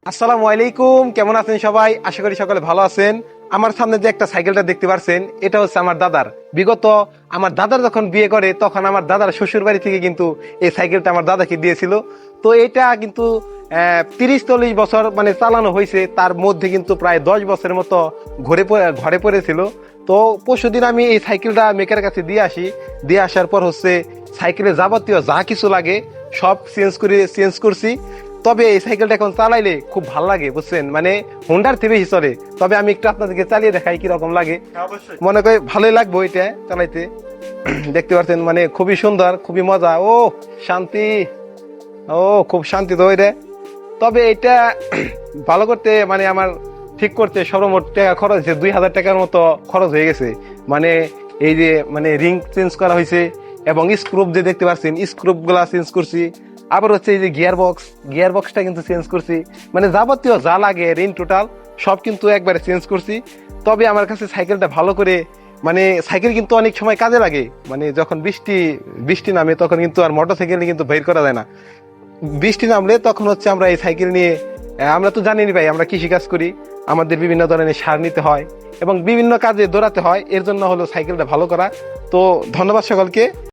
আসসালামু আলাইকুম, কেমন আছেন সবাই? আশা করি সকলে ভালো আছেন। আমার সামনে যে একটা সাইকেলটা দেখতে পাচ্ছেন, এটা হচ্ছে আমার দাদার। বিগত আমার দাদার যখন বিয়ে করে তখন আমার দাদার শ্বশুর বাড়ি থেকে কিন্তু এই সাইকেলটা আমার দাদাকে দিয়েছিল। তো এটা কিন্তু 30-40 বছর মানে চালানো হয়েছে, তার মধ্যে কিন্তু প্রায় 10 বছরের মতো ঘরে পড়েছিল। তো পরশুদিন আমি এই সাইকেলটা মেকারের কাছে দিয়ে আসার পর হচ্ছে সাইকেলে যাবতীয় যা কিছু লাগে সব চেঞ্জ করছি। তবে এই সাইকেলটা এখন চালাইলে খুব ভালো লাগে, বুঝছেন, মানে হোন্ডার থেকে বেশি চলে। তবে আমি একটু আপনাদেরকে চালিয়ে দেখাই কিরকম লাগে। মনে করি ভালোই লাগবে এটা চালাইতে। দেখতে পাচ্ছেন মানে খুবই সুন্দর, খুবই মজা। ও শান্তি, ও খুব শান্তি তো এটা। তবে এটা ভালো করতে মানে আমার ঠিক করতে সর্বমোট টাকা খরচ হয়েছে 2000 টাকার মতো খরচ হয়ে গেছে। মানে এই যে মানে রিং চেঞ্জ করা হয়েছে এবং স্ক্রুপ যে দেখতে পাচ্ছেন স্ক্রুপ গুলা চেঞ্জ করছি। আবার হচ্ছে এই যে গিয়ার বক্সটা কিন্তু চেঞ্জ করছি। মানে যাবতীয় যা লাগে রিং টোটাল সব কিন্তু একবারে চেঞ্জ করছি। তবে আমার কাছে সাইকেলটা ভালো করে মানে সাইকেল কিন্তু অনেক সময় কাজে লাগে। মানে যখন বৃষ্টি নামে তখন কিন্তু আর মোটর সাইকেল কিন্তু বের করা যায় না। বৃষ্টি নামলে তখন হচ্ছে আমরা এই সাইকেল নিয়ে আমরা তো জানিনি ভাই, আমরা কৃষি কাজ করি, আমাদের বিভিন্ন ধরনের সার নিতে হয় এবং বিভিন্ন কাজে দৌড়াতে হয়। এর জন্য হলো সাইকেলটা ভালো করা। তো ধন্যবাদ সকলকে।